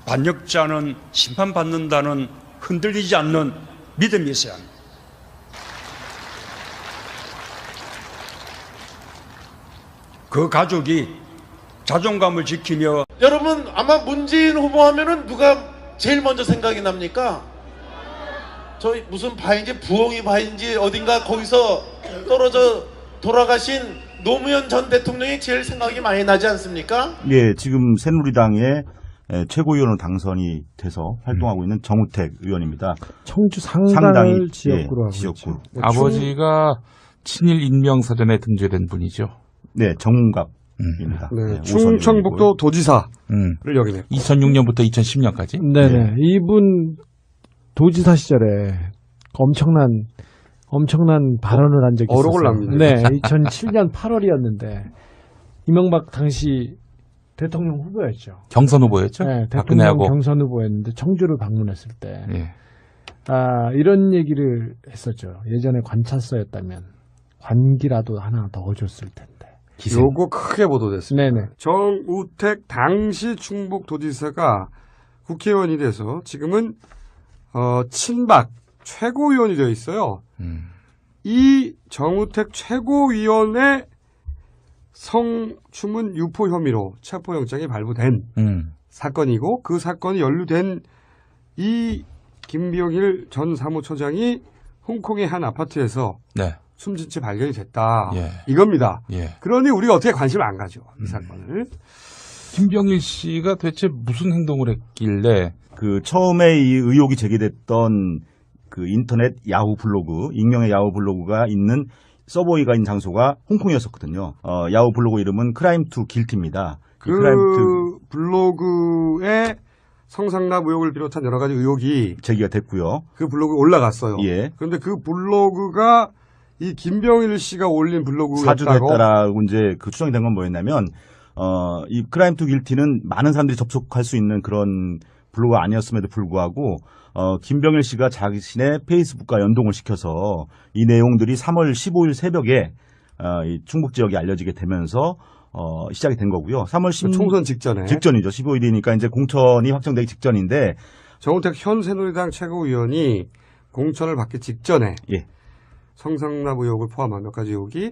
반역자는 심판받는다는 흔들리지 않는 믿음이 있어야 합니다. 그 가족이 자존감을 지키며 여러분 아마 문재인 후보 하면은 누가 제일 먼저 생각이 납니까? 저희 무슨 바인지 부엉이 바인지 어딘가 거기서 떨어져 돌아가신 노무현 전 대통령이 제일 생각이 많이 나지 않습니까? 예, 지금 새누리당의 최고위원으로 당선이 돼서 활동하고 있는 정우택 의원입니다. 청주 상당을 지역구로 하고 지역구. 있죠. 아버지가 친일 인명사전에 등재된 분이죠. 네, 정갑입니다. 네, 충청북도 도지사를 역임했고 2006년부터 2010년까지. 네네. 이분 도지사 시절에 엄청난 발언을 한 적이 있었어요. 어록을 납니다. 네, 2007년 8월이었는데 이명박 당시 대통령 후보였죠. 경선 후보였죠. 네, 대통령 박근혜하고. 경선 후보였는데 청주를 방문했을 때 예. 이런 얘기를 했었죠. 예전에 관찰서였다면 관기라도 하나 더 줬을 텐데. 기생. 요거 크게 보도됐습니다. 네네. 정우택 당시 충북도지사가 국회의원이 돼서 지금은 친박 최고위원이 되어 있어요. 이 정우택 최고위원의 성추문 유포 혐의로 체포영장이 발부된 사건이고 그 사건이 연루된 이 김병일 전 사무처장이 홍콩의 한 아파트에서 네. 숨진 채 발견이 됐다. 예. 이겁니다. 예. 그러니 우리가 어떻게 관심을 안 가죠. 이 사건을. 김병일 씨가 대체 무슨 행동을 했길래 그 처음에 이 의혹이 제기됐던 그 인터넷 야후 블로그, 익명의 야후 블로그가 있는 서버웨이가 있는 장소가 홍콩이었었거든요. 야후 블로그 이름은 크라임 투 길티입니다. 그 블로그에 성상납 의혹을 비롯한 여러 가지 의혹이 제기가 됐고요. 그 블로그에 올라갔어요. 예. 그런데 그 블로그가 이 김병일 씨가 올린 블로그였다고. 사주됐다라고 이제 그 추정이 된 건 뭐였냐면, 이 크라임 투 길티는 많은 사람들이 접속할 수 있는 그런 블로그가 아니었음에도 불구하고, 김병일 씨가 자신의 페이스북과 연동을 시켜서 이 내용들이 3월 15일 새벽에, 이 충북 지역에 알려지게 되면서, 시작이 된 거고요. 3월 10일. 총선 직전에. 직전이죠. 15일이니까 이제 공천이 확정되기 직전인데. 정우택 현 새누리당 최고위원이 공천을 받기 직전에. 예. 성상납 의혹을 포함한 몇 가지 의혹이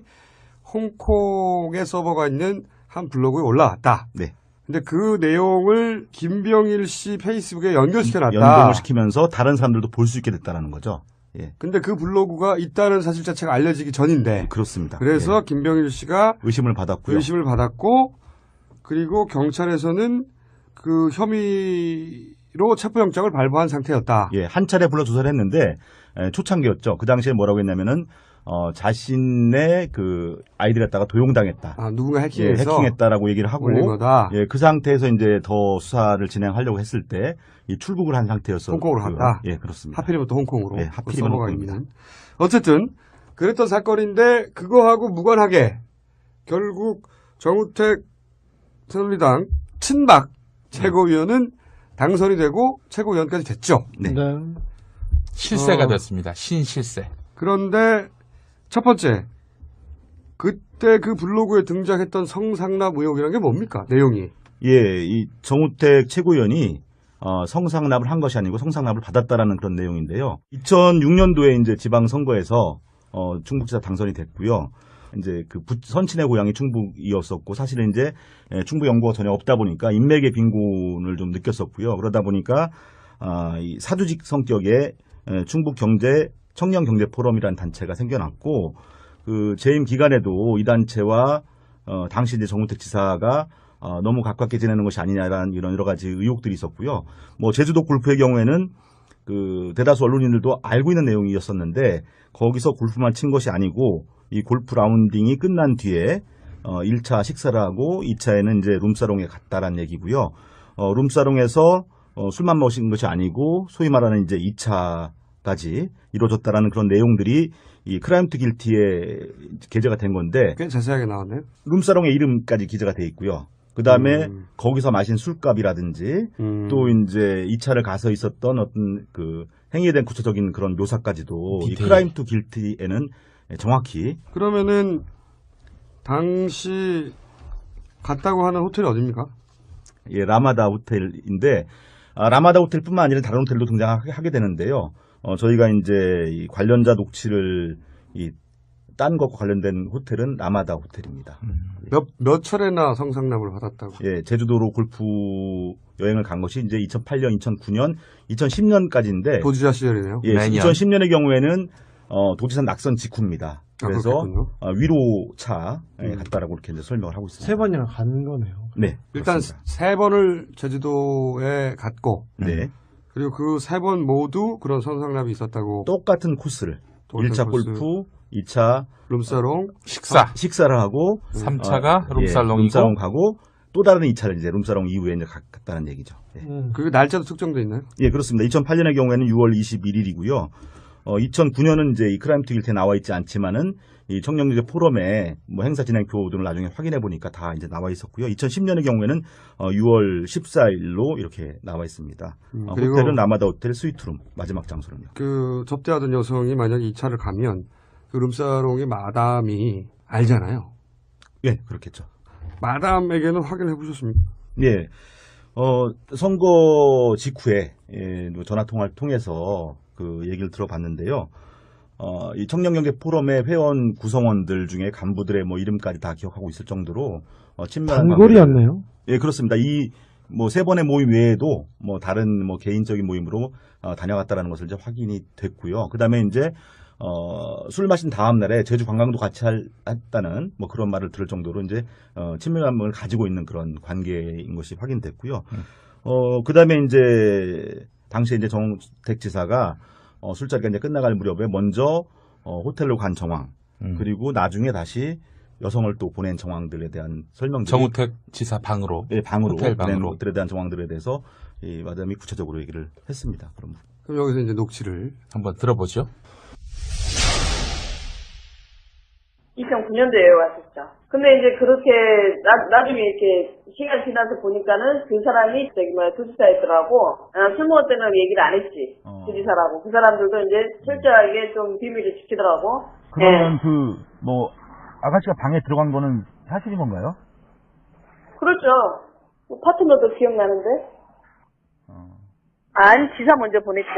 홍콩의 서버가 있는 한 블로그에 올라왔다. 네. 근데 그 내용을 김병일 씨 페이스북에 연결시켜놨다. 연동을 시키면서 다른 사람들도 볼 수 있게 됐다라는 거죠. 예. 근데 그 블로그가 있다는 사실 자체가 알려지기 전인데. 그렇습니다. 그래서 예. 김병일 씨가 의심을 받았고요. 의심을 받았고, 그리고 경찰에서는 그 혐의로 체포영장을 발부한 상태였다. 예, 한 차례 불러 조사를 했는데 초창기였죠. 그 당시에 뭐라고 했냐면은 자신의 그 아이디 갖다가 도용당했다. 아, 누군가 예, 해킹해서 해킹했다라고 얘기를 하고 올린 거다. 예, 그 상태에서 이제 더 수사를 진행하려고 했을 때 이 출국을 한 상태였어. 홍콩으로 갔다. 예, 그렇습니다. 하필이면 또 홍콩으로. 예, 하필이면 서버가 홍콩입니다. 있는. 어쨌든 그랬던 사건인데 그거하고 무관하게 결국 정우택 새누리당 친박 최고위원은 당선이 되고 최고위원까지 됐죠. 네. 실세가 됐습니다. 신실세. 그런데 첫 번째, 그때 그 블로그에 등장했던 성상납 의혹이라는 게 뭡니까? 내용이. 예, 이 정우택 최고위원이 성상납을 한 것이 아니고 성상납을 받았다라는 그런 내용인데요. 2006년도에 이제 지방선거에서 충북지사 당선이 됐고요. 이제 그 선친의 고향이 충북이었었고 사실은 이제 충북 연고가 전혀 없다 보니까 인맥의 빈곤을 좀 느꼈었고요. 그러다 보니까 이 사주직 성격의 충북 경제 청년 경제 포럼이라는 단체가 생겨났고 그 재임 기간에도 이 단체와 당시 이제 정우택 지사가 너무 가깝게 지내는 것이 아니냐라는 이런 여러 가지 의혹들이 있었고요. 뭐 제주도 골프의 경우에는 그 대다수 언론인들도 알고 있는 내용이었었는데 거기서 골프만 친 것이 아니고 이 골프 라운딩이 끝난 뒤에 1차 식사를 하고 2차에는 이제 룸사롱에 갔다라는 얘기고요. 룸사롱에서 술만 마신 것이 아니고 소위 말하는 이제 2차까지 이루어졌다라는 그런 내용들이 이 크라임 투 길티에 게재가 된 건데 꽤 자세하게 나왔네요. 룸사롱의 이름까지 기재가 돼 있고요. 그 다음에 거기서 마신 술값이라든지 또 이제 2차를 가서 있었던 어떤 그 행위에 대한 구체적인 그런 묘사까지도 이 크라임 투 길티에는 정확히. 그러면은 당시 갔다고 하는 호텔이 어디입니까? 예, 라마다 호텔인데 라마다 호텔뿐만 아니라 다른 호텔도 등장하게 되는데요. 저희가 이제 이 관련자 녹취를 딴 것과 관련된 호텔은 라마다 호텔입니다. 몇 차례나 성상납을 받았다고? 예, 제주도로 골프 여행을 간 것이 이제 2008년, 2009년, 2010년까지인데 도지사 시절이네요. 예, 매년. 2010년의 경우에는 도지사 낙선 직후입니다. 그래서 그렇겠군요. 위로차 갔다라고 이렇게 이제 설명을 하고 있습니다. 세 번이나 간 거네요. 네, 일단 그렇습니다. 3번을 제주도에 갔고, 네, 그리고 그 3번 모두 그런 성상납이 있었다고. 똑같은 코스를 똑같은 1차 코스. 골프, 2차 룸사롱, 식사를 하고 3차가 예, 룸살롱이고 룸사롱 가고 또 다른 2차를 이제 룸사롱 이후에 이제 갔다는 얘기죠. 예. 그 날짜도 특정돼 있나요? 예, 그렇습니다. 2008년의 경우에는 6월 21일이고요. 2009년은 이제 이 크라임 투기일테 나와 있지 않지만은 이 청년경제 포럼에 뭐 행사 진행표 등을 나중에 확인해 보니까 다 이제 나와 있었고요. 2010년의 경우에는 6월 14일로 이렇게 나와 있습니다. 그리고 호텔은 라마다 호텔 스위트룸 마지막 장소는요. 그 접대하던 여성이 만약에 2차를 가면 그 룸사롱의 마담이 알잖아요. 예, 그렇겠죠. 마담에게는 확인해 보셨습니까? 예, 선거 직후에 전화 통화를 통해서 그 얘기를 들어봤는데요. 이 청년경제 포럼의 회원 구성원들 중에 간부들의 뭐 이름까지 다 기억하고 있을 정도로 친밀한 단골이었네요. 예, 그렇습니다. 이 뭐 3번의 모임 외에도 뭐 다른 뭐 개인적인 모임으로 다녀갔다라는 것을 이제 확인이 됐고요. 그다음에 이제 술 마신 다음 날에 제주 관광도 같이 했다는 뭐 그런 말을 들을 정도로 이제 친밀감을 가지고 있는 그런 관계인 것이 확인됐고요. 그다음에 이제 당시에 이제 정우택 지사가 술자리가 이제 끝나갈 무렵에 먼저 호텔로 간 정황, 그리고 나중에 다시 여성을 또 보낸 정황들에 대한 설명들이 정우택 지사 방으로 예, 방으로 호텔 보낸 방으로. 것들에 대한 정황들에 대해서 이 마담이 구체적으로 얘기를 했습니다. 그럼 여기서 이제 녹취를. 한번 들어보죠. 2009년도에 왔었죠. 근데 이제 그렇게 나중에 이렇게 시간 지나서 보니까는 그 사람이 도지사였더라고. 술 먹을 때는 얘기를 안 했지. 도지사라고. 그 사람들도 이제 철저하게 좀 비밀을 지키더라고. 그러면 뭐 아가씨가 방에 들어간 거는 사실인 건가요? 그렇죠. 파트너도 기억나는데. 아니, 지사 먼저 보냈죠.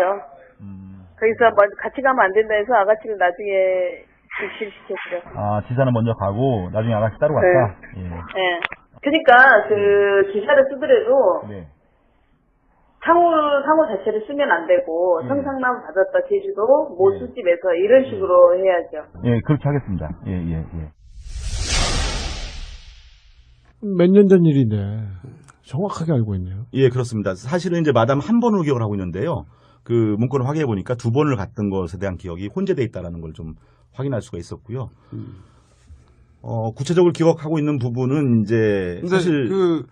거기서 먼저 같이 가면 안 된다 해서 아가씨를 나중에 지시시켰죠. 아, 지사는 먼저 가고 나중에 아가씨 따로 갔다. 예. 예. 그러니까 그 지사를 쓰더라도 네. 상호 자체를 쓰면 안 되고 성상납 받았다 제주도 모 술집에서 이런 식으로 해야죠. 예, 그렇게 하겠습니다. 예. 몇 년 전 일인데 정확하게 알고 있네요. 예, 그렇습니다. 사실은 이제 마담 한 번으로 기억을 하고 있는데요. 그 문건을 확인해 보니까 2번을 갔던 것에 대한 기억이 혼재돼 있다라는 걸 좀 확인할 수가 있었고요. 구체적으로 기억하고 있는 부분은 이제 근데 사실 그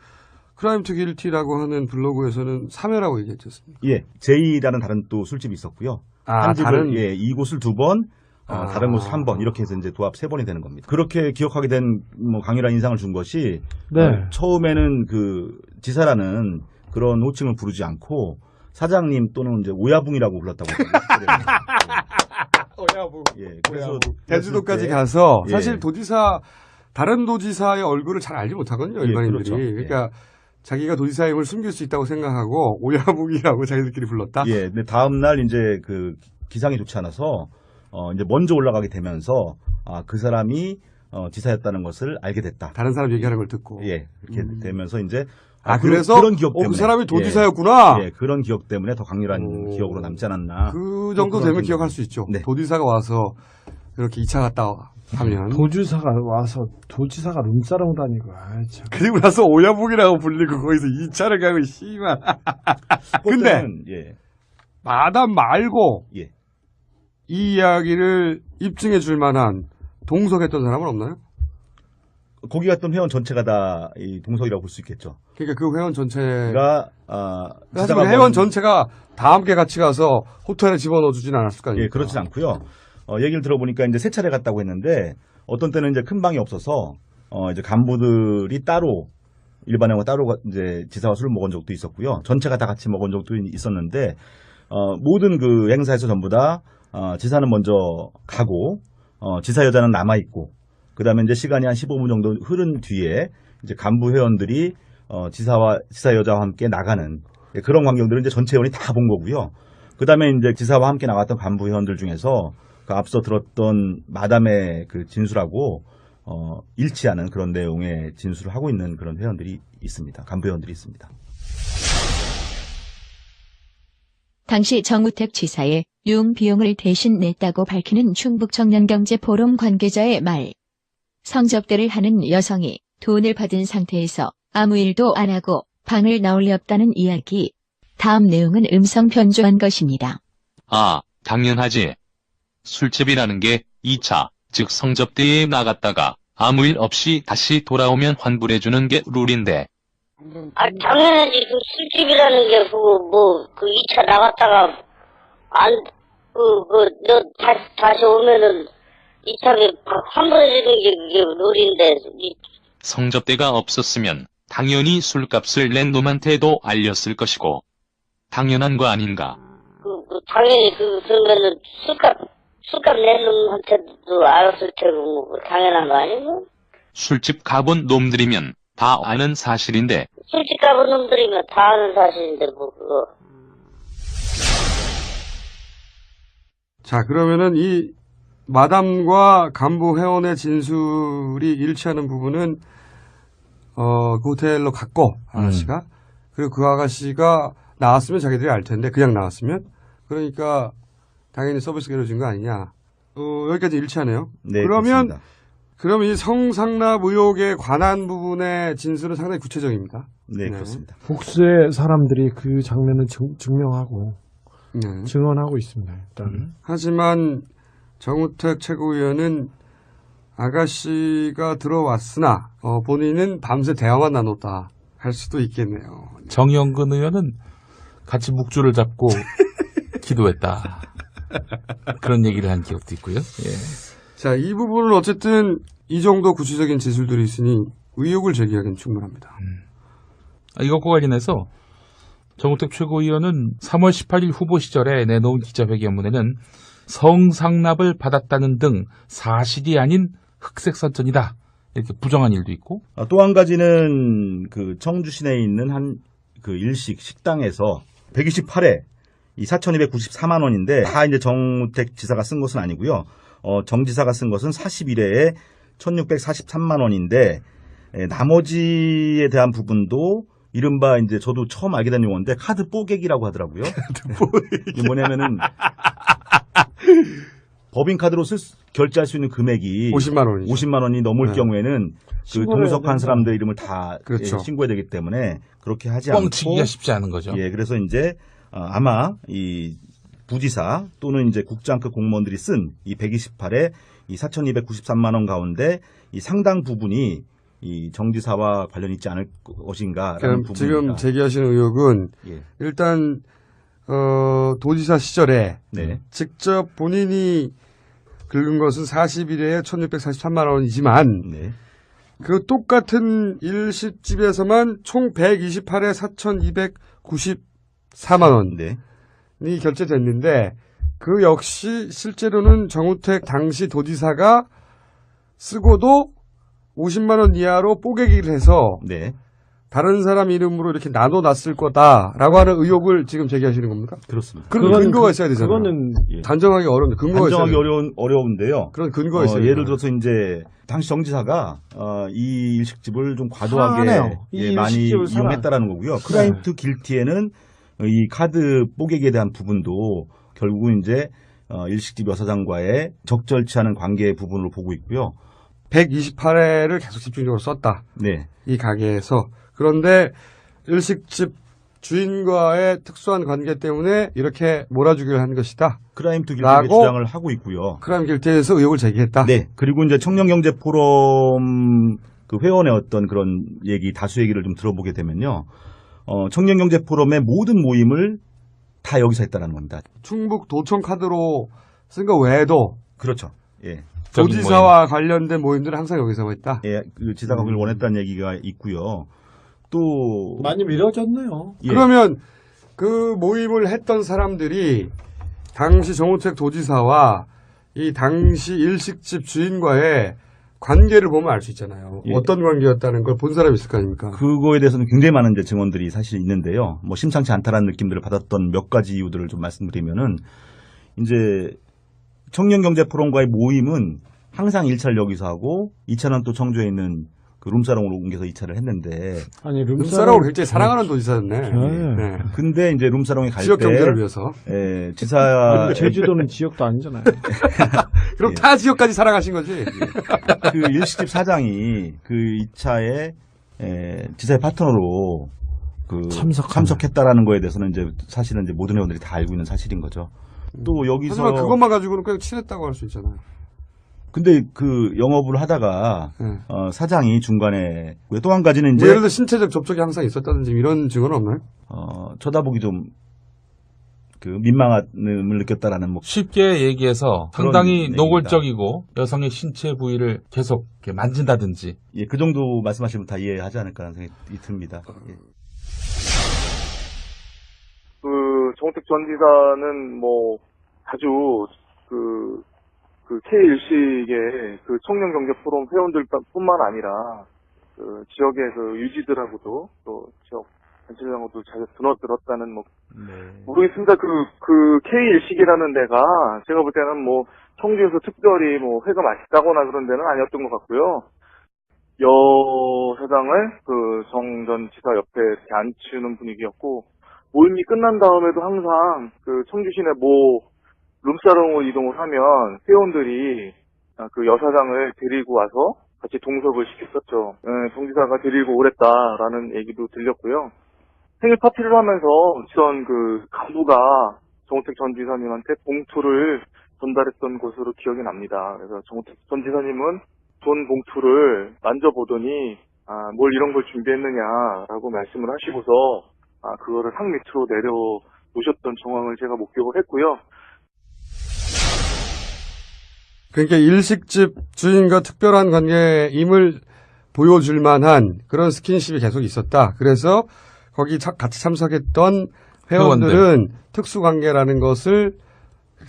크라임 투 길티라고 하는 블로그에서는 3회라고 얘기했지 않습니까? 예, 제이라는 다른 또 술집이 있었고요. 아, 한 집을 다른- 예, 이곳을 2번, 다른 곳을 1번 이렇게 해서 이제 도합 3번이 되는 겁니다. 그렇게 기억하게 된 뭐 강렬한 인상을 준 것이 네. 처음에는 그 지사라는 그런 호칭을 부르지 않고 사장님 또는 이제 오야붕이라고 불렀다고 오야붕. 예, 그래서 제주도까지 그랬을 때 가서 예. 사실 다른 도지사의 얼굴을 잘 알지 못하거든요, 예, 일반인들이. 그렇죠. 예. 그러니까 자기가 도지사임을 숨길 수 있다고 생각하고 오야붕이라고 자기들끼리 불렀다. 예, 근데 다음 날 이제 그 기상이 좋지 않아서 이제 먼저 올라가게 되면서 그 사람이 지사였다는 것을 알게 됐다. 다른 사람 얘기하는 걸 듣고. 예, 이렇게 되면서 이제 그래서 그런 기억 때문에 그 사람이 도지사였구나. 예, 그런 기억 때문에 더 강렬한 기억으로 남지 않았나. 그 정도 그런 되면 생각이 기억할 수 있죠. 네. 도지사가 와서 이렇게 2차 갔다 하면. 도지사가 와서 도지사가 룸사롱 다니고 참. 그리고 나서 오야붕이라고 불리고 거기서 2차를 가고 씨발. 근데 그때는, 예, 마담 말고 예. 이 이야기를 입증해 줄 만한 동석했던 사람은 없나요? 거기 갔던 회원 전체가 다 이 동석이라고 볼 수 있겠죠. 그러니까 그 회원 전체가 가 사실 그 회원 전체가 다 함께 같이 가서 호텔에 집어넣어 주진 않았을 거 아닙니까? 예, 그렇진 않고요. 얘기를 들어보니까 이제 3차례 갔다고 했는데 어떤 때는 이제 큰 방이 없어서 이제 간부들이 따로 일반회원과 따로 이제 지사와 술을 먹은 적도 있었고요. 전체가 다 같이 먹은 적도 있었는데 모든 그 행사에서 전부 다 지사는 먼저 가고 지사 여자는 남아 있고 그다음에 이제 시간이 한 15분 정도 흐른 뒤에 이제 간부 회원들이 지사 여자와 함께 나가는 예, 그런 광경들은 이제 전체 의원이 다 본 거고요. 그다음에 이제 지사와 함께 나갔던 간부 회원들 중에서 그 앞서 들었던 마담의 그 진술하고 일치하는 그런 내용의 진술을 하고 있는 그런 회원들이 있습니다. 간부 회원들이 있습니다. 당시 정우택 지사의 유흥 비용을 대신 냈다고 밝히는 충북청년경제포럼 관계자의 말. 성접대를 하는 여성이 돈을 받은 상태에서 아무 일도 안 하고 방을 나올 리 없다는 이야기. 다음 내용은 음성 변조한 것입니다. 아, 당연하지. 술집이라는 게 2차, 즉 성접대에 나갔다가 아무 일 없이 다시 돌아오면 환불해주는 게 룰인데. 아, 당연하지. 그 술집이라는 게, 그 2차 나갔다가, 너 다시 오면은 2차에 환불해주는 게 그게 룰인데. 성접대가 없었으면 당연히 술값을 낸 놈한테도 알렸을 것이고. 당연한 거 아닌가? 당연히 그러면은 술값 낸 놈한테도 알았을 테고, 당연한 거 아니고? 술집 가본 놈들이면 다 아는 사실인데. 술집 가본 놈들이면 다 아는 사실인데, 그거. 자, 그러면은 이 마담과 간부 회원의 진술이 일치하는 부분은, 그 호텔로 갔고, 아가씨가. 그리고 그 아가씨가 나왔으면 자기들이 알 텐데, 그냥 나왔으면. 그러니까, 당연히 서비스가 이루어진 거 아니냐. 여기까지 일치하네요. 네, 그러면, 그렇습니다. 그럼 이 성상납 의혹에 관한 부분의 진술은 상당히 구체적입니다. 네, 그렇습니다. 복수의 사람들이 그 장면을 증명하고 네. 증언하고 있습니다. 일단. 하지만 정우택 최고위원은 아가씨가 들어왔으나 본인은 밤새 대화만 나눴다 할 수도 있겠네요. 정영근 의원은 같이 묵주를 잡고 기도했다. 그런 얘기를 한 기억도 있고요. 예. 자, 이 부분은 어쨌든 이 정도 구체적인 진술들이 있으니 의혹을 제기하기는 충분합니다. 이것과 관련해서 정우택 최고위원은 3월 18일 후보 시절에 내놓은 기자회견문에는 성상납을 받았다는 등 사실이 아닌 흑색선전이다. 이렇게 부정한 일도 있고. 또 한 가지는 그 청주 시내에 있는 한 그 일식 식당에서 128회 이 4,294만 원인데 다 이제 정우택 지사가 쓴 것은 아니고요. 정 지사가 쓴 것은 41회에 1,643만 원인데 나머지에 대한 부분도 이른바 이제 저도 처음 알게 된 용어인데 카드 뽀개기라고 하더라고요. 이게 뭐냐면은 법인카드로 결제할 수 있는 금액이 50만 원이 넘을 네. 경우에는 그 동석한 사람들 이름을 다 그렇죠. 신고해야 되기 때문에 그렇게 하지 않고 뻥치기가 쉽지 않은 거죠. 예, 그래서 이제 아마 이 부지사 또는 이제 국장급 공무원들이 쓴 이 128에 이 4,293만 원 가운데 이 상당 부분이 이 정지사와 관련이 있지 않을 것인가라는 부분입니다. 지금 제기하시는 의혹은 예. 일단 도지사 시절에 네. 직접 본인이 긁은 것은 41회에 1,643만 원이지만 네. 그 똑같은 일식집에서만 총 128회 4,294만 원이 네. 결제됐는데 그 역시 실제로는 정우택 당시 도지사가 쓰고도 50만 원 이하로 뽀개기를 해서 네. 다른 사람 이름으로 이렇게 나눠놨을 거다라고 하는 의혹을 지금 제기하시는 겁니까? 그렇습니다. 그런 근거가 있어야 되잖아요. 그거는 예. 단정하기 어려운데 근거가 있어야 단정하기 돼요. 어려운데요. 그런 근거가 있어요. 예를 들어서 이제 당시 정지사가 이 일식집을 좀 과도하게 사랑하네요. 이 많이 일식집을 이용했다라는 거고요. 크라임트 길티에는 이 카드 뽀개기에 대한 부분도 결국은 이제 일식집 여사장과의 적절치 않은 관계 부분으로 보고 있고요. 128회를 계속 집중적으로 썼다. 네. 이 가게에서. 그런데 일식집 주인과의 특수한 관계 때문에 이렇게 몰아주기를 한 것이다. 크라임트 길티의 주장을 하고 있고요. 크라임 길티에서 의혹을 제기했다. 네. 그리고 이제 청년경제 포럼 그 회원의 어떤 그런 얘기, 다수 얘기를 좀 들어보게 되면요. 청년경제 포럼의 모든 모임을 다 여기서 했다라는 겁니다. 충북 도청 카드로 쓴 거 외에도 그렇죠. 예. 도지사와 관련된 모임들은 항상 여기서 했다. 예, 그 지사가 그걸 원했다는 얘기가 있고요. 또 많이 미뤄졌네요. 예. 그러면 그 모임을 했던 사람들이 당시 정우택 도지사와 이 당시 일식집 주인과의 관계를 보면 알 수 있잖아요. 예. 어떤 관계였다는 걸 본 사람이 있을 거 아닙니까? 그거에 대해서는 굉장히 많은 이제 증언들이 사실 있는데요. 뭐 심상치 않다라는 느낌들을 받았던 몇 가지 이유들을 좀 말씀드리면은 이제 청년경제포럼과의 모임은 항상 1차를 여기서 하고 2차는 또 청주에 있는 그 룸사롱으로 옮겨서 2차를 했는데 아니 룸사롱을 굉장히 사랑하는 도지사였네. 네. 근데 이제 룸사롱에 갈 때 지역 경제를 위해서. 예, 지사 제주도는 지역도 아니잖아요. 그럼 예. 타 지역까지 사랑하신 거지? 그 일시집 사장이 그 2차에 지사의 파트너로 그 참석했다라는 거에 대해서는 이제 사실은 이제 모든 회원들이 다 알고 있는 사실인 거죠. 또 여기서 하지만 그것만 가지고는 그냥 친했다고 할 수 있잖아요. 근데 그 영업을 하다가 네. 사장이 중간에 또 한 가지는 이제 뭐 예를 들어 신체적 접촉이 항상 있었다든지 이런 증언은 없나요? 쳐다보기 좀 그 민망함을 느꼈다라는 뭐 쉽게 얘기해서 그런 상당히 얘기입니다. 노골적이고 여성의 신체 부위를 계속 이렇게 만진다든지. 예, 그 정도 말씀하시면 다 이해하지 않을까라는 생각이 듭니다. 예. 그 정우택 전 지사는 뭐 자주 그 K1식의 그 청년경제포럼 회원들뿐만 아니라 그 지역의 그 유지들하고도 또 지역 단체장하고도 자주 드나들었다는 뭐 모르겠습니다. 그 K1식이라는 데가 제가 볼 때는 뭐 청주에서 특별히 뭐 회가 맛있다거나 그런 데는 아니었던 것 같고요. 여 사장을 그 정 전 지사 옆에 이렇게 앉히는 분위기였고, 모임이 끝난 다음에도 항상 그 청주 시내 모 룸사롱으로 이동을 하면 회원들이 그 여사장을 데리고 와서 같이 동석을 시켰었죠. 정지사가 데리고 오랬다라는 얘기도 들렸고요. 생일 파티를 하면서 전 그 간부가 정우택 전 지사님한테 봉투를 전달했던 것으로 기억이 납니다. 그래서 정우택 전 지사님은 돈 봉투를 만져보더니 뭘 이런 걸 준비했느냐라고 말씀을 하시고서 그거를 상 밑으로 내려놓으셨던 정황을 제가 목격을 했고요. 그러니까 일식집 주인과 특별한 관계임을 보여줄 만한 그런 스킨십이 계속 있었다. 그래서 거기 같이 참석했던 회원들은 특수관계라는 것을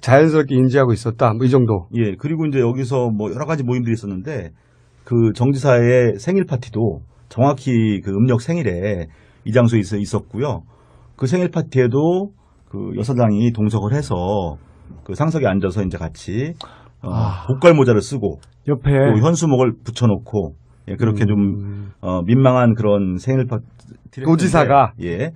자연스럽게 인지하고 있었다. 뭐 이 정도. 예, 그리고 이제 여기서 뭐 여러 가지 모임들이 있었는데 그 정지사의 생일 파티도 정확히 그 음력 생일에 이 장소에 있었고요. 그 생일 파티에도 그 여사장이 동석을 해서 그 상석에 앉아서 이제 같이 복갈 모자를 쓰고 옆에 또 현수목을 붙여놓고 예, 그렇게 좀 민망한 그런 생일 파티 도지사가 예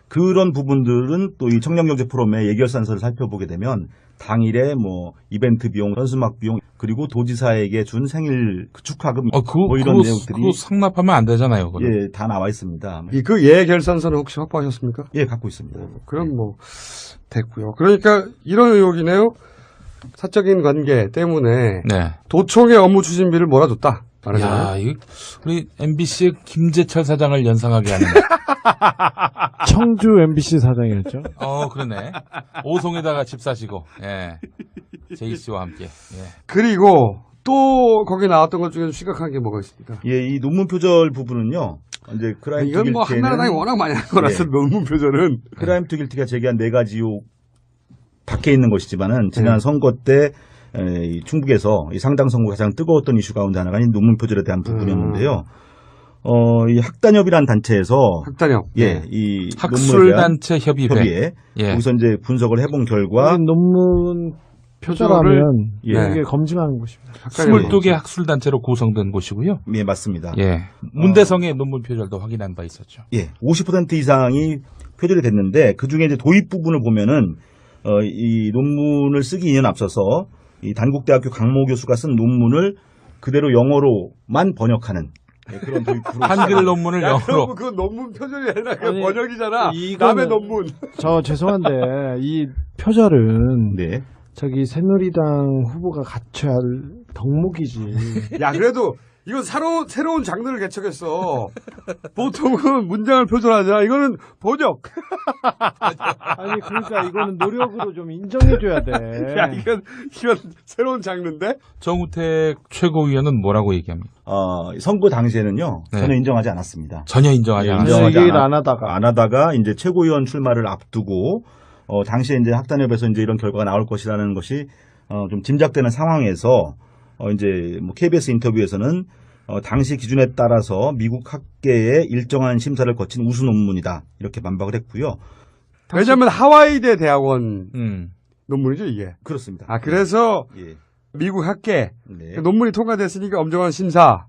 그런 부분들은 또 이 청년경제 포럼의 예결산서를 살펴보게 되면 당일에 뭐 이벤트 비용, 현수막 비용 그리고 도지사에게 준 생일 축하금 뭐 이런 내용들이 그거 상납하면 안 되잖아요. 예, 다 나와 있습니다. 그 예결산서는 혹시 확보하셨습니까? 예, 갖고 있습니다. 그럼 뭐 됐고요. 그러니까 이런 의혹이네요. 사적인 관계 때문에 도청의 업무 추진비를 몰아줬다. 야, 우리 MBC의 김재철 사장을 연상하게 하는. 청주 MBC 사장이었죠. 그러네. 오송에다가 집 사시고, 예. 제이 씨와 함께. 예. 그리고 또 거기 나왔던 것 중에 심각한 게 뭐가 있습니까? 예, 이 논문 표절 부분은요. 이제 크라임 이건 뭐 한나라당이 워낙 많이 한 거라서 논문 표절은 크라임 투 길티가 제기한 4가지 의혹 밖에 있는 것이지만은 지난 선거 때 충북에서 이 상당 선거가 가장 뜨거웠던 이슈 가운데 하나가 이 논문 표절에 대한 부분이었는데요. 이 학단협이라는 단체에서 학단협, 이 학술단체 협의회 거기서 이제 분석을 해본 결과 논문 표절하면 이게 검증하는 곳입니다. 22개 학술단체로 구성된 곳이고요. 예, 맞습니다. 예, 문대성의 논문 표절도 확인한 바 있었죠. 예, 50% 이상이 표절이 됐는데 그 중에 이제 도입 부분을 보면은 이 논문을 쓰기 2년 앞서서 이 단국대학교 강모 교수가 쓴 논문을 그대로 영어로만 번역하는 그런 도입으로 한글 논문을 영어로. 그 논문 표절이 아니라 그 번역이잖아. 남의 논문. 저 죄송한데 이 표절은 저기 새누리당 후보가 갖춰야 할 덕목이지. 야 그래도 이건 새로운 장르를 개척했어. 보통은 문장을 표절하잖아. 이거는 번역. 아니 그러니까 이거는 노력으로 좀 인정해줘야 돼. 야 이건 새로운 장르인데. 정우택 최고위원은 뭐라고 얘기합니까? 선거 당시에는요 전혀 인정하지 않았습니다. 전혀 인정하지 얘기를 안 하다가 이제 최고위원 출마를 앞두고 당시에 이제 학단협에서 이제 이런 결과가 나올 것이라는 것이 좀 짐작되는 상황에서 이제 뭐 KBS 인터뷰에서는 당시 기준에 따라서 미국 학계의 일정한 심사를 거친 우수 논문이다 이렇게 반박을 했고요. 왜냐하면 하와이대 대학원 논문이죠 이게. 그렇습니다. 아 그래서 예. 미국 학계 네. 그 논문이 통과됐으니까 엄정한 심사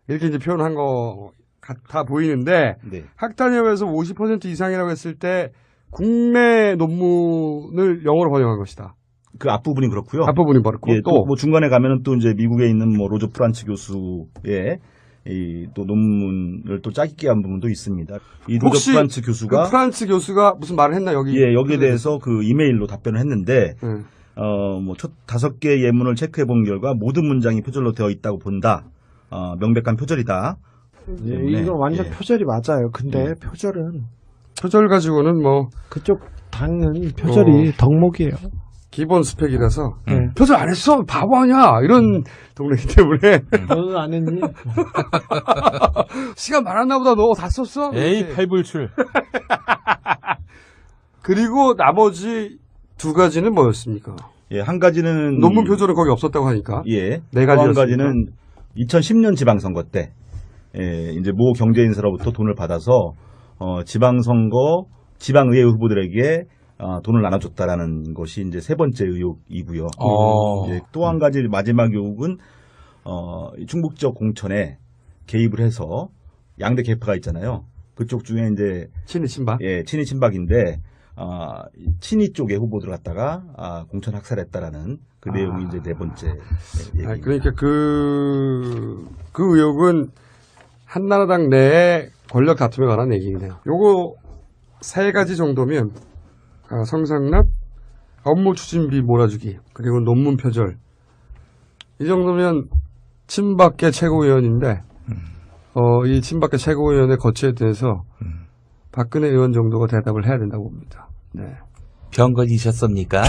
이렇게 이제 표현한 거 같아 보이는데 네. 학단협에서 50% 이상이라고 했을 때 국내 논문을 영어로 번역한 것이다. 그 앞부분이 그렇고요. 앞부분이 그렇고 예, 또 뭐 중간에 가면은 또 이제 미국에 있는 뭐 로저 프란츠 교수의 이 또 논문을 또 짜깁기 한 부분도 있습니다. 이 로저 혹시 프란츠 교수가 그 프란츠 교수가 무슨 말을 했나 여기? 예, 여기에 대해서 그 이메일로 답변을 했는데 뭐 첫 5개 예문을 체크해 본 결과 모든 문장이 표절로 되어 있다고 본다. 명백한 표절이다. 예, 이건 완전 표절이 맞아요. 근데 표절 가지고는 뭐 그쪽 당은 표절이 덕목이에요. 기본 스펙이라서 표절 안 했어 바보 아니야 이런 동네이기 때문에 너는 안 했니? 시간 많았나 보다 너 다 썼어? 에이 팔불출. 그리고 나머지 두 가지는 뭐였습니까? 예, 한 가지는 논문 표절은 거기 없었다고 하니까. 예. 네 또 한 가지였습니까? 가지는 2010년 지방선거 때 이제 모 경제인사로부터 돈을 받아서 지방선거 지방의회 후보들에게 돈을 나눠줬다라는 것이 이제 세 번째 의혹이고요. 또 한 가지 마지막 의혹은 충북 지역 공천에 개입을 해서 양대 계파가 있잖아요. 그쪽 중에 이제 친이 친박. 예, 친이 친박인데 친이 쪽의 후보들을 갖다가 공천 학살했다라는 그 내용이 이제 네 번째 얘기입니다. 그러니까 그 의혹은 한나라당 내의 권력 다툼에 관한 얘기네요. 요거 세 가지 정도면 성상납, 업무 추진비 몰아주기, 그리고 논문 표절. 이 정도면 친박계 최고위원인데, 이 친박계 최고위원의 거취에 대해서 박근혜 의원 정도가 대답을 해야 된다고 봅니다. 네. 병 걸리셨습니까?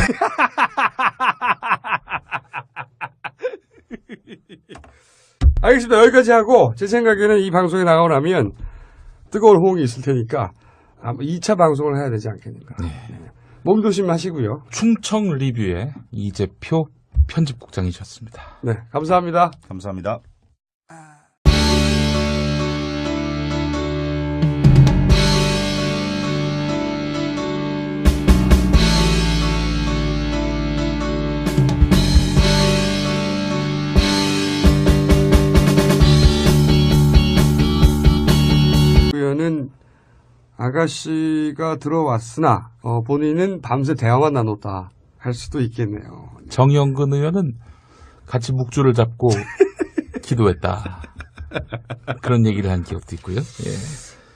알겠습니다. 여기까지 하고, 제 생각에는 이 방송이 나가고 나면 뜨거운 호응이 있을 테니까, 아마 2차 방송을 해야 되지 않겠는가. 네. 몸 조심하시고요. 충청 리뷰의 이재표 편집국장이셨습니다. 네, 감사합니다. 감사합니다. 의원은 아가씨가 들어왔으나 본인은 밤새 대화만 나눴다 할 수도 있겠네요. 정영근 의원은 같이 묵주를 잡고 기도했다. 그런 얘기를 한 기억도 있고요. 예.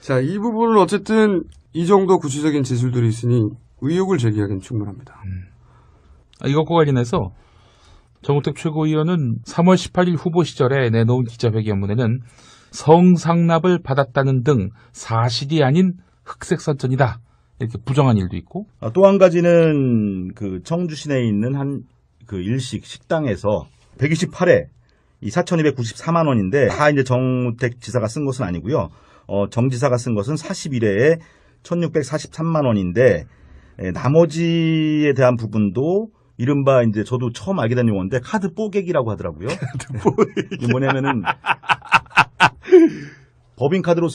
자, 이 부분은 어쨌든 이 정도 구체적인 진술들이 있으니 의혹을 제기하기는 충분합니다. 이것과 관련해서 정우택 최고위원은 3월 18일 후보 시절에 내놓은 기자회견문에는 성상납을 받았다는 등 사실이 아닌 흑색선전이다. 이렇게 부정한 일도 있고. 또 한 가지는 그 청주 시내에 있는 한 그 일식 식당에서 128회 이 4,294만 원인데 다 이제 정우택 지사가 쓴 것은 아니고요. 정 지사가 쓴 것은 41회에 1,643만 원인데 나머지에 대한 부분도 이른바 이제 저도 처음 알게 된 용어인데 카드 뽀개기라고 하더라고요. 카드 뽀개기. 이게 뭐냐면은 법인카드로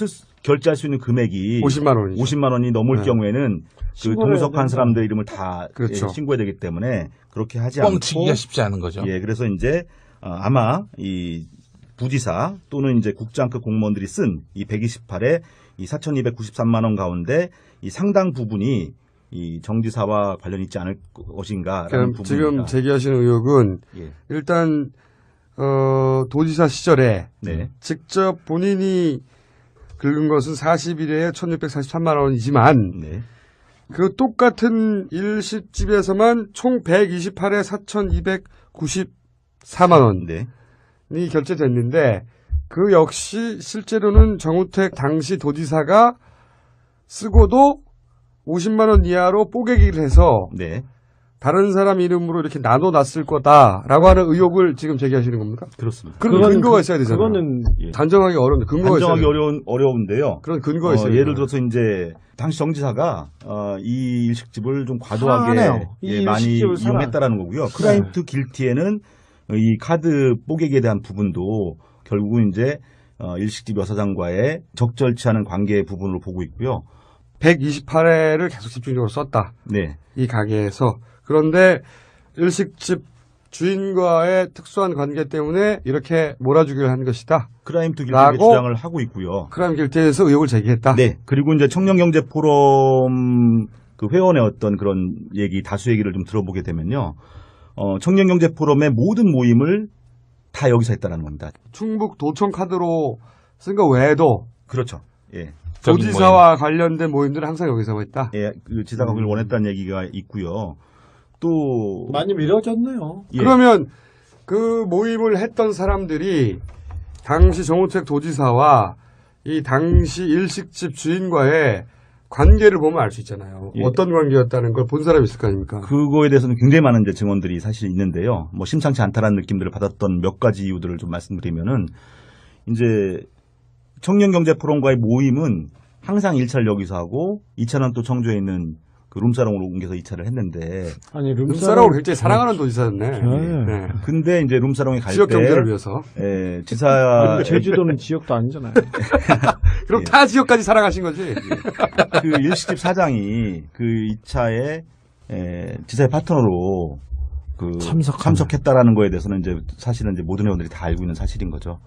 결제할 수 있는 금액이 50만 원이죠. 50만 원이 넘을 네. 경우에는 그 동석한 사람들 이름을 다 그렇죠. 신고해야 되기 때문에 그렇게 하지 않고 뻥치기가 쉽지 않은 거죠. 예, 그래서 이제 아마 이 부지사 또는 이제 국장급 공무원들이 쓴 이 128에 이 4,293만 원 가운데 이 상당 부분이 이 정지사와 관련이 있지 않을 것인가라는 부분입니다. 지금 제기하시는 의혹은 예. 일단 도지사 시절에 네. 직접 본인이 긁은 것은 41회에 1,643만 원이지만 네. 그 똑같은 일식집에서만 총 128회 4,294만 원이 네. 결제됐는데 그 역시 실제로는 정우택 당시 도지사가 쓰고도 50만 원 이하로 뽀개기를 해서 네. 다른 사람 이름으로 이렇게 나눠놨을 거다라고 하는 의혹을 지금 제기하시는 겁니까? 그렇습니다. 그런 근거가 있어야 되잖아요. 그거는 단정하기 어려운데 근거가 있어야 단정하기 어려운데요. 그런 근거가 있어요. 예를 들어서 이제 당시 정지사가 이 일식집을 좀 과도하게 화나네요. 이 많이 일식집을 이용했다라는 거고요. 크라임 투 길티에는 이 카드 뽀개기에 대한 부분도 결국은 이제 일식집 여사장과의 적절치 않은 관계 부분으로 보고 있고요. 128회를 계속 집중적으로 썼다. 네. 이 가게에서. 그런데 일식집 주인과의 특수한 관계 때문에 이렇게 몰아주기를 한 것이다. 크라임 투 길티의 주장을 하고 있고요. 크라임 길티에서 의혹을 제기했다. 네. 그리고 이제 청년경제 포럼 그 회원의 어떤 그런 얘기, 다수 얘기를 좀 들어보게 되면요. 청년경제 포럼의 모든 모임을 다 여기서 했다는 겁니다. 충북 도청 카드로 쓴 거 외에도. 그렇죠. 예. 도지사와 관련된 모임들은 항상 여기서 했다. 예. 그 지사가 그걸 원했다는 얘기가 있고요. 또 많이 미뤄졌네요. 예. 그러면 그 모임을 했던 사람들이 당시 정우택 도지사와 이 당시 일식집 주인과의 관계를 보면 알 수 있잖아요. 예. 어떤 관계였다는 걸 본 사람이 있을 거 아닙니까? 그거에 대해서는 굉장히 많은 이제 증언들이 사실 있는데요. 뭐 심상치 않다라는 느낌들을 받았던 몇 가지 이유들을 좀 말씀드리면은 이제 청년경제 포럼과의 모임은 항상 1차를 여기서 하고 2차는 또 청주에 있는 그 룸사롱으로 옮겨서 2차를 했는데. 아니, 룸사롱을 굉장히 사랑하는 도지사였네. 네. 근데 이제 룸사롱에 갈 때. 지역 경제를 위해서. 예, 지사. 제주도는 지역도 아니잖아요. 그럼 타 지역까지 사랑하신 거지? 그 일식집 사장이 그 2차에 지사의 파트너로 그 참석했다라는 거에 대해서는 이제 사실은 이제 모든 회원들이 다 알고 있는 사실인 거죠.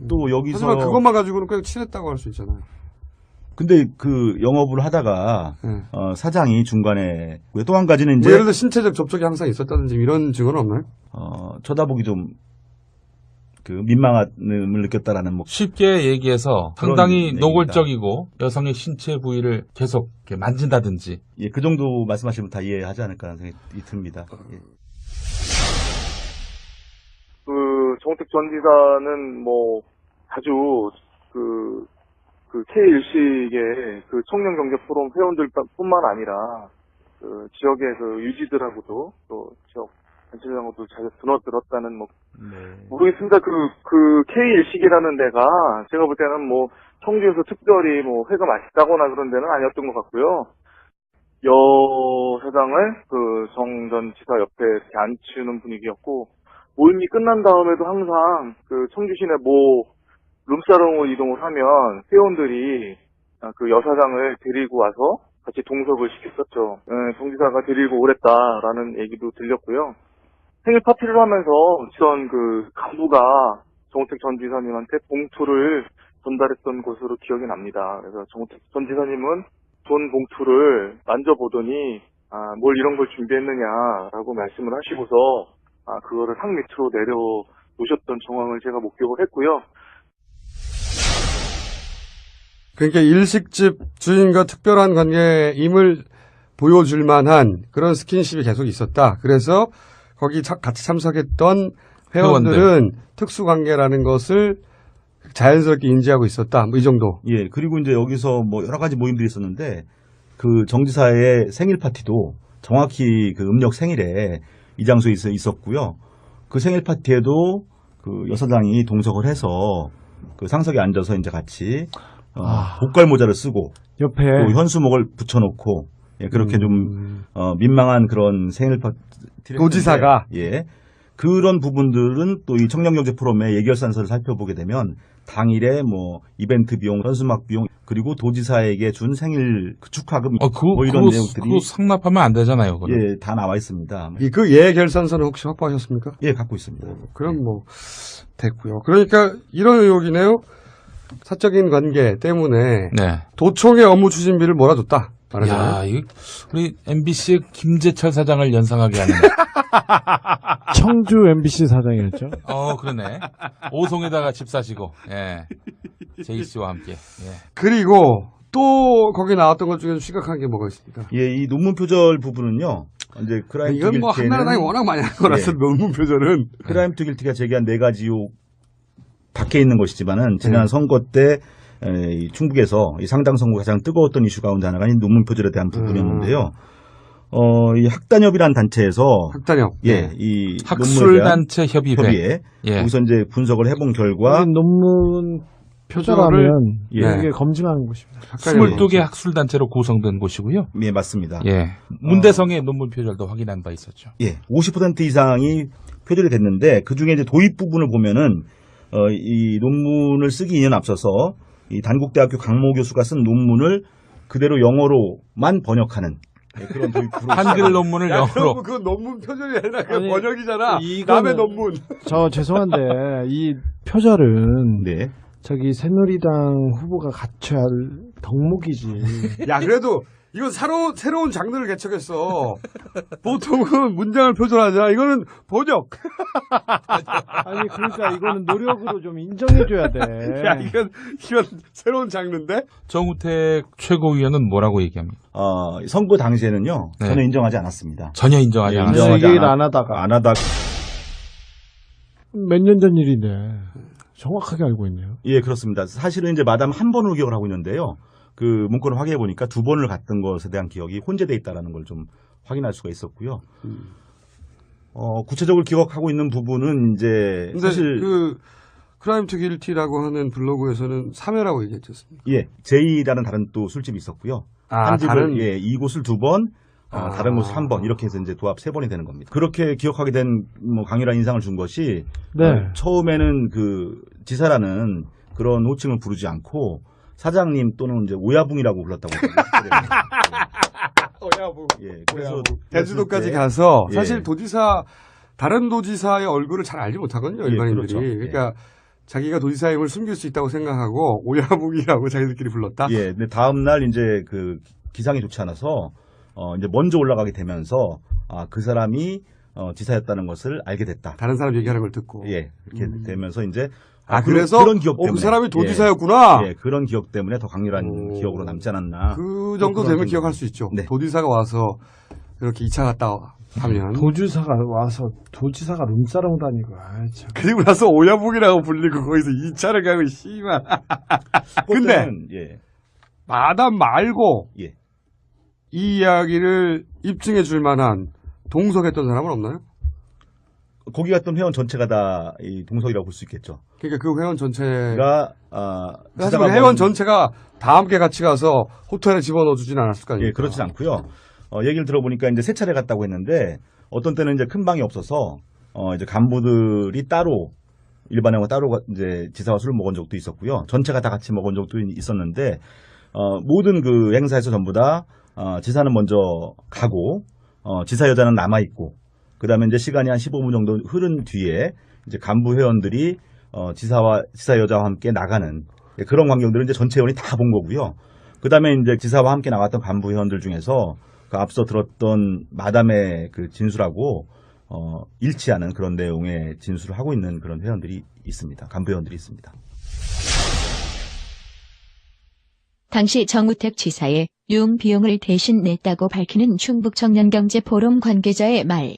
또 여기서. 하지만 그것만 가지고는 그냥 친했다고 할 수 있잖아요. 근데 그 영업을 하다가 사장이 중간에 또 한 가지는 이제 뭐 예를 들어 신체적 접촉이 항상 있었다든지 이런 증언은 없나요? 쳐다보기 좀 그 민망함을 느꼈다라는 뭐 쉽게 얘기해서 상당히 노골적이고 여성의 신체 부위를 계속 이렇게 만진다든지 예, 그 정도 말씀하시면 다 이해하지 않을까 생각이 듭니다. 예. 그 정우택 전 지사는 뭐 아주 그 K일식의 그 청년경제 포럼 회원들뿐만 아니라 그 지역의 그 유지들하고도 또 지역 단체장하고도 자주 드너들었다는 뭐 모르겠습니다. 그 K일식이라는 데가 제가 볼 때는 뭐 청주에서 특별히 뭐 회가 맛있다거나 그런 데는 아니었던 것 같고요. 여 사장을 그 정 전 지사 옆에 이렇게 앉히는 분위기였고 모임이 끝난 다음에도 항상 그 청주 시내 모 룸사롱으로 이동을 하면 회원들이 그 여사장을 데리고 와서 같이 동석을 시켰었죠. 정지사가 데리고 오랬다라는 얘기도 들렸고요. 생일 파티를 하면서 전 그 간부가 정우택 전 지사님한테 봉투를 전달했던 것으로 기억이 납니다. 그래서 정우택 전 지사님은 돈 봉투를 만져보더니 뭘 이런 걸 준비했느냐라고 말씀을 하시고서 그거를 상 밑으로 내려놓으셨던 정황을 제가 목격을 했고요. 그러니까 일식집 주인과 특별한 관계임을 보여줄 만한 그런 스킨십이 계속 있었다. 그래서 거기 같이 참석했던 회원들은 특수관계라는 것을 자연스럽게 인지하고 있었다. 뭐 이 정도. 예, 그리고 이제 여기서 뭐 여러 가지 모임들이 있었는데 그 정지사의 생일 파티도 정확히 그 음력 생일에 이 장소에 있었고요. 그 생일 파티에도 그 여사장이 동석을 해서 그 상석에 앉아서 이제 같이 복갈 모자를 쓰고 옆에 또 현수목을 붙여놓고 예, 그렇게 좀 민망한 그런 생일 파티 도지사가 예 그런 부분들은 또 이 청년경제 포럼의 예결산서를 살펴보게 되면 당일에 뭐 이벤트 비용, 현수막 비용 그리고 도지사에게 준 생일 축하금 뭐 이런 내용들이 그거 상납하면 안 되잖아요. 그건. 예, 다 나와 있습니다. 그 예결산서는 혹시 확보하셨습니까? 예, 갖고 있습니다. 그럼 뭐 됐고요. 그러니까 이런 의혹이네요. 사적인 관계 때문에 도청의 업무 추진비를 몰아줬다. 야, 우리 MBC의 김재철 사장을 연상하게 하는. 청주 MBC 사장이었죠. 그러네. 오송에다가 집 사시고, 예. 제이 씨와 함께. 예. 그리고 또 거기 나왔던 것 중에 심각한 게 뭐가 있습니까? 예, 이 논문 표절 부분은요. 이제 크라임 이건 뭐 한나라당이 워낙 많이 한 거라서 논문 표절은 크라임 투 길티가 제기한 4가지 의혹 밖에 있는 것이지만은 지난 선거 때 이 충북에서 이 상당 선거 가장 뜨거웠던 이슈 가운데 하나가 이 논문 표절에 대한 부분이었는데요. 이 학단협이라는 단체에서 예, 이 학술단체 협의회 거기서 이제 분석을 해본 결과 논문 표절하면 예. 이게 검증하는 곳입니다. 22개 학술단체로 구성된 곳이고요. 예, 맞습니다. 예. 문대성의 논문 표절도 확인한 바 있었죠. 예, 50% 이상이 표절이 됐는데 그 중에 이제 도입 부분을 보면은 이 논문을 쓰기 2년 앞서서 이 단국대학교 강모 교수가 쓴 논문을 그대로 영어로만 번역하는 그런 도입 프로. 한글 논문을 영어로. 그건 논문 표절이 아니라 그 아니, 번역이잖아. 이거는- 남의 논문. 저 죄송한데 이 표절은 네. 저기 새누리당 후보가 갖춰야 할 덕목이지. 야, 그래도 이건 새로운 장르를 개척했어. 보통은 문장을 표절하잖아. 이거는 번역. 아니 그러니까 이거는 노력으로 좀 인정해줘야 돼. 야, 이건 새로운 장르인데? 정우택 최고위원은 뭐라고 얘기합니까? 선거 당시에는요 네. 전혀 인정하지 않았습니다. 전혀 인정하지 예, 않았어요. 인정하지 얘기를 안 하다가 몇 년 전 일인데 정확하게 알고 있네요. 예, 그렇습니다. 사실은 이제 마담 한 번으로 기억을 하고 있는데요. 그 문건을 확인해 보니까 2번을 갔던 것에 대한 기억이 혼재되어 있다는 걸 좀 확인할 수가 있었고요. 구체적으로 기억하고 있는 부분은 이제 근데 사실 그 크라임 투 길티라고 하는 블로그에서는 3회라고 얘기했지 않습니까? 예, 제이라는 다른 또 술집이 있었고요. 한 집을 다른 예, 이곳을 2번, 다른 곳을 1번 이렇게 해서 이제 도합 3번이 되는 겁니다. 그렇게 기억하게 된 뭐 강렬한 인상을 준 것이 네. 처음에는 그 지사라는 그런 호칭을 부르지 않고 사장님 또는 이제 오야붕이라고 불렀다고 오야붕. 예, 그래서 제주도까지 때- 가서 예. 사실 다른 도지사의 얼굴을 잘 알지 못하거든요, 예, 일반인들이. 그렇죠. 예. 그러니까 자기가 도지사임을 숨길 수 있다고 생각하고 오야붕이라고 자기들끼리 불렀다. 예, 근데 다음 날 이제 그 기상이 좋지 않아서 이제 먼저 올라가게 되면서 그 사람이 지사였다는 것을 알게 됐다. 다른 사람 얘기하는 걸 듣고. 예, 이렇게 되면서 이제 그래서 그런 기억 때문에 그 사람이 도지사였구나. 예, 그런 기억 때문에 더 강렬한 기억으로 남지 않았나. 그 정도 그런 되면 생각. 기억할 수 있죠. 네. 도지사가 와서 이렇게 2차 갔다 하면. 도지사가 와서 도지사가 룸사롱 다니고 참. 그리고 나서 오야붕이라고 불리고 거기서 2차를 가고 씨발. 근데 그때는, 예, 마담 말고 예. 이 이야기를 입증해 줄 만한 동석했던 사람은 없나요? 거기 갔던 회원 전체가 다 이 동석이라고 볼 수 있겠죠. 그러니까 그 회원 전체가 가 사실 회원 전체가 다 함께 같이 가서 호텔에 집어넣어 주진 않았을 거 아닙니까? 예, 그렇진 않고요. 얘기를 들어보니까 이제 3차례 갔다고 했는데 어떤 때는 이제 큰 방이 없어서 이제 간부들이 따로 일반회원과 따로 이제 지사와 술을 먹은 적도 있었고요. 전체가 다 같이 먹은 적도 있었는데 모든 그 행사에서 전부 다 지사는 먼저 가고 지사 여자는 남아 있고 그다음에 이제 시간이 한 15분 정도 흐른 뒤에 이제 간부 회원들이 지사 여자와 함께 나가는 그런 광경들을 이제 전체 회원이 다 본 거고요. 그다음에 이제 지사와 함께 나갔던 간부 회원들 중에서 그 앞서 들었던 마담의 그 진술하고 일치하는 그런 내용의 진술을 하고 있는 그런 회원들이 있습니다. 간부 회원들이 있습니다. 당시 정우택 지사의 융 비용을 대신 냈다고 밝히는 충북청년경제포럼 관계자의 말.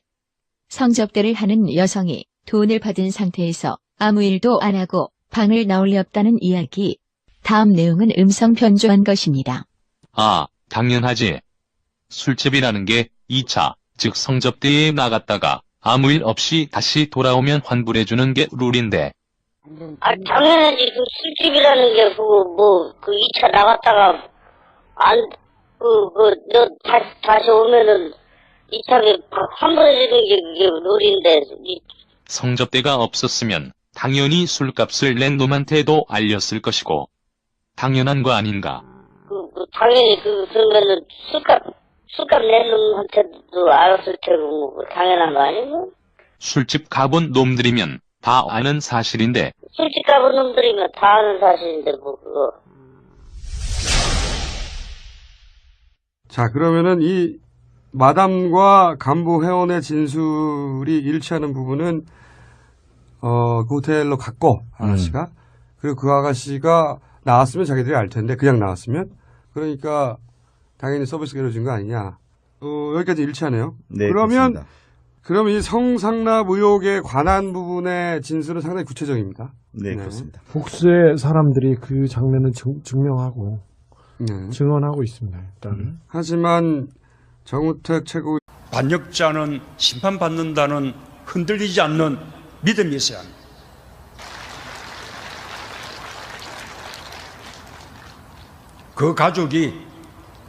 성접대를 하는 여성이 돈을 받은 상태에서 아무 일도 안 하고 방을 나올 리 없다는 이야기. 다음 내용은 음성 변조한 것입니다. 당연하지. 술집이라는 게 2차, 즉 성접대에 나갔다가 아무 일 없이 다시 돌아오면 환불해주는 게 룰인데. 당연하지. 그 술집이라는 게 그 2차 나갔다가 너 다시 오면은 2차에 환불해주는 게 그게 룰인데. 성접대가 없었으면 당연히 술값을 낸 놈한테도 알렸을 것이고. 당연한 거 아닌가. 당연히 그러면은 술값 낸 놈한테도 알았을 테고 당연한 거 아니고? 술집 가본 놈들이면 다 아는 사실인데. 술집 가본 놈들이면 다 아는 사실인데 그거. 자, 그러면은 이 마담과 간부 회원의 진술이 일치하는 부분은 그 호텔로 갔고 아가씨가 그리고 그 아가씨가 나왔으면 자기들이 알 텐데 그냥 나왔으면 그러니까 당연히 서비스가 이루어진 거 아니냐. 여기까지 일치하네요. 네, 그러면 그렇습니다. 그럼 이 성상납 의혹에 관한 부분의 진술은 상당히 구체적입니다. 네, 그렇습니다. 복수의 사람들이 그 장면을 증명하고 증언하고 있습니다. 일단. 하지만 정우택 최고 반역자는 심판받는다는 흔들리지 않는 믿음이 있어야 합니다. 그 가족이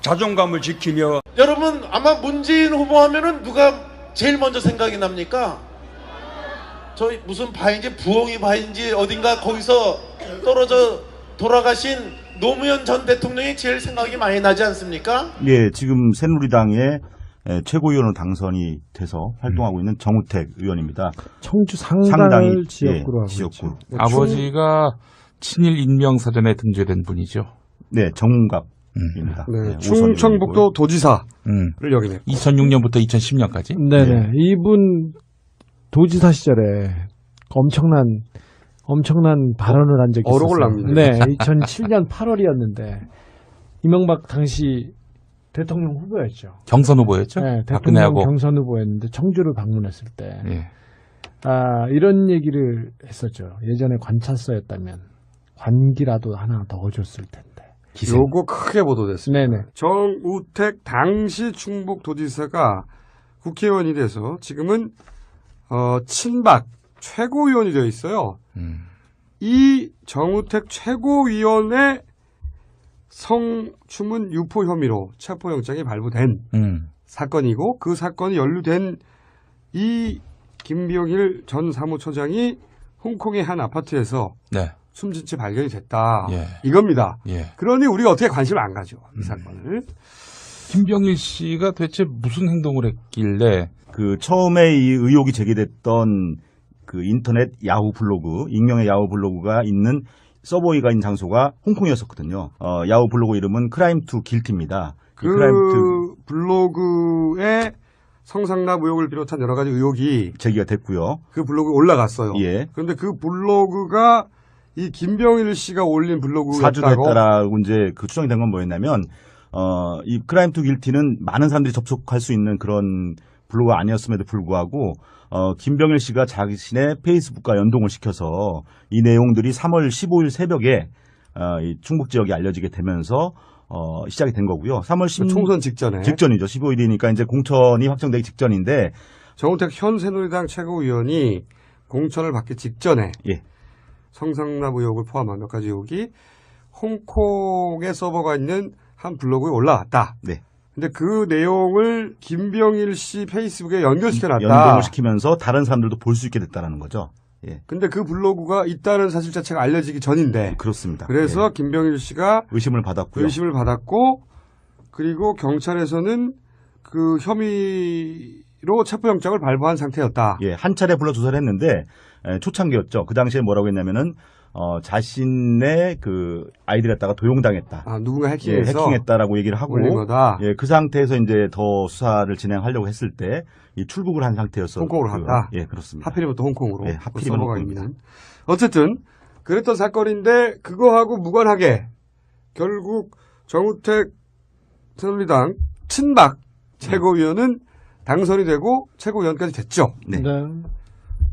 자존감을 지키며 여러분 아마 문재인 후보 하면은 누가 제일 먼저 생각이 납니까? 저희 무슨 바인지 부엉이 바인지 어딘가 거기서 떨어져 돌아가신 노무현 전 대통령이 제일 생각이 많이 나지 않습니까? 예, 지금 새누리당의 최고위원으로 당선이 돼서 활동하고 있는 정우택 의원입니다. 청주 상당을 지역구로 하고 지역구. 있죠. 아버지가 친일 인명사전에 등재된 분이죠. 네, 정갑입니다. 네, 충청북도 도지사를 역임했고 2006년부터 2010년까지. 네네. 이분 도지사 시절에 엄청난 발언을 한 적이 있었어요. 어록을 납니다. 네, 2007년 8월이었는데 이명박 당시 대통령 후보였죠. 경선 후보였죠. 네, 대통령 박근혜하고. 경선 후보였는데 청주를 방문했을 때 예. 이런 얘기를 했었죠. 예전에 관찰서였다면 관기라도 하나 더 줬을 텐데. 요거 크게 보도됐습니다. 네네. 정우택 당시 충북도지사가 국회의원이 돼서 지금은 친박 최고위원이 되어 있어요. 이 정우택 최고위원의 성추문 유포 혐의로 체포영장이 발부된 사건이고 그 사건이 연루된 이 김병일 전 사무처장이 홍콩의 한 아파트에서 네. 숨진 채 발견이 됐다. 예. 이겁니다. 예. 그러니 우리가 어떻게 관심을 안 가죠. 이 사건을. 김병일 씨가 대체 무슨 행동을 했길래 그 처음에 이 의혹이 제기됐던 그 인터넷 야후 블로그, 익명의 야후 블로그가 있는 서버가 있는 장소가 홍콩이었었거든요. 야후 블로그 이름은 크라임 투 길티입니다. 그 블로그에 성상납 의혹을 비롯한 여러 가지 의혹이 제기가 됐고요. 그 블로그에 올라갔어요. 예. 그런데 그 블로그가 이 김병일 씨가 올린 블로그였다고. 사주됐다라고 이제 그 추정이 된 건 뭐였냐면 이 크라임 투 길티는 많은 사람들이 접속할 수 있는 그런 블로그가 아니었음에도 불구하고 김병일 씨가 자신의 페이스북과 연동을 시켜서 이 내용들이 3월 15일 새벽에 이 충북 지역에 알려지게 되면서 시작이 된 거고요. 3월 10일 총선 직전에. 직전이죠. 15일이니까 이제 공천이 확정되기 직전인데 정우택 현 새누리당 최고위원이 공천을 받기 직전에 예. 성상납 의혹을 포함한 몇 가지 의혹이 홍콩의 서버가 있는 한 블로그에 올라왔다. 네. 근데 그 내용을 김병일 씨 페이스북에 연결시켜놨다. 연동을 시키면서 다른 사람들도 볼 수 있게 됐다라는 거죠. 예. 근데 그 블로그가 있다는 사실 자체가 알려지기 전인데. 그렇습니다. 그래서 예. 김병일 씨가 의심을 받았고요. 의심을 받았고 그리고 경찰에서는 그 혐의로 체포영장을 발부한 상태였다. 예, 한 차례 불러 조사를 했는데 초창기였죠. 그 당시에 뭐라고 했냐면은 자신의 그 아이디를 갖다가 도용당했다. 누군가 해킹해서 예, 해킹했다라고 얘기를 하고 올린 거다. 예, 그 상태에서 이제 더 수사를 진행하려고 했을 때 이 출국을 한 상태였어. 홍콩으로 갔다. 예, 그렇습니다. 하필이면 또 홍콩으로. 예, 하필이면 홍콩입니다. 어쨌든 그랬던 사건인데 그거하고 무관하게 결국 정우택 새누리당 친박 최고위원은 당선이 되고 최고위원까지 됐죠. 네.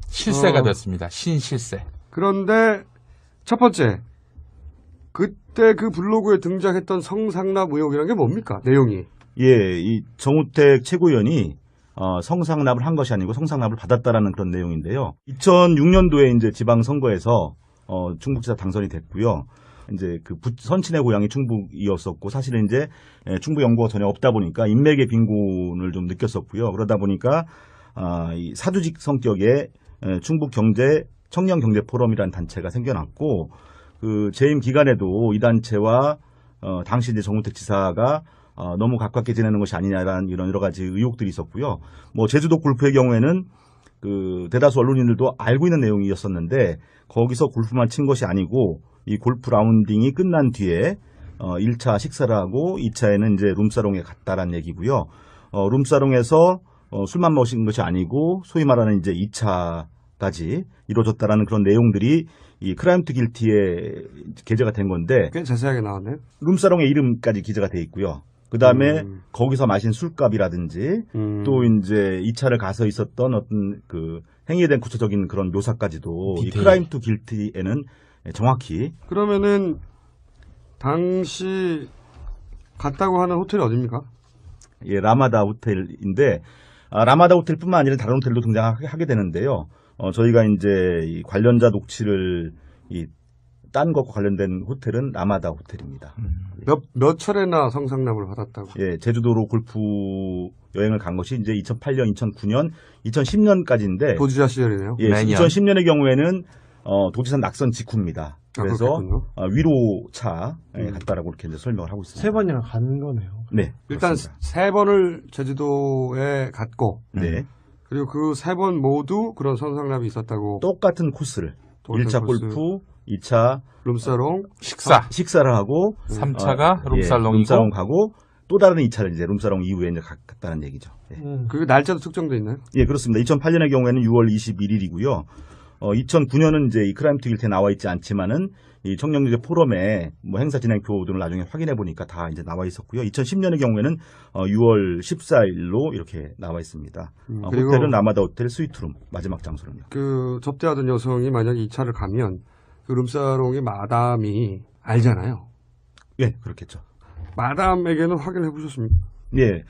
실세가 됐습니다. 신실세. 그런데 첫 번째, 그때 그 블로그에 등장했던 성상납 의혹이라는 게 뭡니까? 내용이. 예, 이 정우택 최고위원이 성상납을 한 것이 아니고 성상납을 받았다라는 그런 내용인데요. 2006년도에 이제 지방선거에서 충북지사 당선이 됐고요. 이제 그 선친의 고향이 충북이었었고 사실은 이제 충북 연고가 전혀 없다 보니까 인맥의 빈곤을 좀 느꼈었고요. 그러다 보니까 이 사주직 성격의 충북 청년 경제 포럼이라는 단체가 생겨났고 그 재임 기간에도 이 단체와 당시 이제 정우택 지사가 너무 가깝게 지내는 것이 아니냐라는 이런 여러 가지 의혹들이 있었고요. 뭐 제주도 골프의 경우에는 그 대다수 언론인들도 알고 있는 내용이었었는데 거기서 골프만 친 것이 아니고 이 골프 라운딩이 끝난 뒤에 1차 식사를 하고 2차에는 이제 룸사롱에 갔다라는 얘기고요. 룸사롱에서 술만 마신 것이 아니고 소위 말하는 이제 2차까지 이루어졌다라는 그런 내용들이 이 크라임 투 길티에 게재가 된 건데 꽤 자세하게 나왔네요. 룸사롱의 이름까지 기재가 돼 있고요. 그 다음에 거기서 마신 술값이라든지 또 이제 2차를 가서 있었던 어떤 그 행위에 대한 구체적인 그런 묘사까지도 이 크라임 투 길티에는 정확히. 그러면은 당시 갔다고 하는 호텔이 어디입니까? 예, 라마다 호텔인데 라마다 호텔뿐만 아니라 다른 호텔도 등장하게 되는데요. 저희가 이제 이 관련자 녹취를 딴 것과 관련된 호텔은 라마다 호텔입니다. 몇 차례나 성상납을 받았다고? 예, 제주도로 골프 여행을 간 것이 이제 2008년, 2009년, 2010년까지인데 도지사 시절이네요. 예, 2010년의 경우에는 도지사 낙선 직후입니다. 그래서 위로차 갔다라고 이렇게 이제 설명을 하고 있습니다. 3번이나 간 거네요. 네, 일단 그렇습니다. 3번을 제주도에 갔고, 네. 그리고 그 3번 모두 그런 성상납이 있었다고. 똑같은 코스를 1차 코스. 골프, 2차 룸사롱, 식사를 하고 3차가 룸살롱이고 룸사롱 가고 또 다른 2차를 이제 룸사롱 이후에 이제 갔다는 얘기죠. 예. 그 날짜도 특정돼 있나요? 예, 그렇습니다. 2008년의 경우에는 6월 21일이고요. 2009년은 이제 이 크라임 튀길때 나와 있지 않지만은 이 청년경제 포럼에 뭐 행사 진행표 등을 나중에 확인해 보니까 다 이제 나와 있었고요. 2010년의 경우에는 6월 14일로 이렇게 나와 있습니다. 그리고 호텔은 라마다 호텔 스위트룸 마지막 장소는요. 그 접대하던 여성이 만약에 2차를 가면 그 룸사롱의 마담이 알잖아요. 예, 그렇겠죠. 마담에게는 확인해 보셨습니까? 예.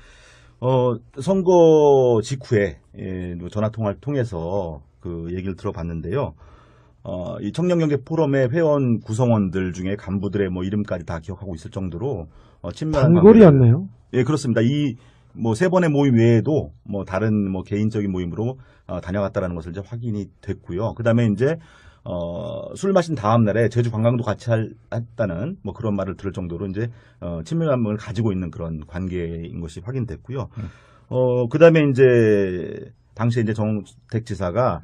선거 직후에 전화 통화를 통해서 그 얘기를 들어봤는데요. 이 청년경제 포럼의 회원 구성원들 중에 간부들의 뭐 이름까지 다 기억하고 있을 정도로 친밀한 단골이었네요. 예, 그렇습니다. 이 뭐 3번의 모임 외에도 뭐 다른 뭐 개인적인 모임으로 다녀갔다라는 것을 이제 확인이 됐고요. 그다음에 이제 술 마신 다음 날에 제주 관광도 같이 했다는 뭐 그런 말을 들을 정도로 이제 친밀감을 가지고 있는 그런 관계인 것이 확인됐고요. 그다음에 이제 당시에 이제 정우택 지사가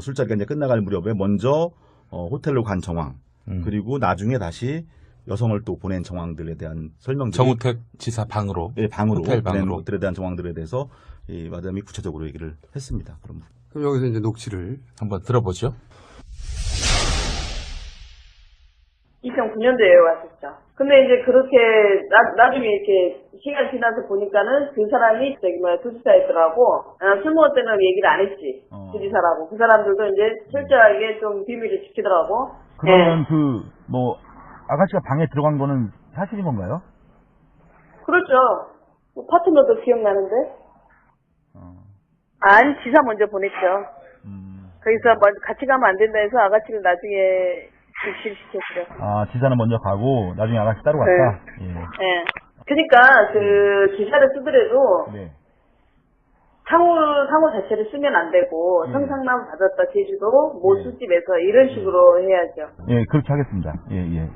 술자리가 이제 끝나갈 무렵에 먼저 호텔로 간 정황 그리고 나중에 다시 여성을 또 보낸 정황들에 대한 설명들 정우택 지사 방으로 예, 방으로 호텔 보낸 방으로 것들에 대한 정황들에 대해서 이 마담이 구체적으로 얘기를 했습니다. 그럼 여기서 이제 녹취를 한번 들어보죠. 2009년도에 왔었죠. 근데 이제 그렇게 나중에 이렇게 시간 지나서 보니까는 그 사람이 도지사였더라고. 술 먹을 때는 얘기를 안 했지. 도지사라고. 그 사람들도 이제 철저하게 좀 비밀을 지키더라고. 그러면 아가씨가 방에 들어간 거는 사실인 건가요? 그렇죠. 파트너도 기억나는데. 아니, 지사 먼저 보냈죠. 거기서 같이 가면 안 된다 해서 아가씨를 나중에 실시켰죠. 아, 지사는 먼저 가고 나중에 아가씨 따로 갔다? 네. 예. 그러니까 그 지사를 쓰더라도 네. 상호 자체를 쓰면 안 되고 성상납 받았다 제주도 모 술집에서 이런 식으로 해야죠. 예, 그렇게 하겠습니다. 예.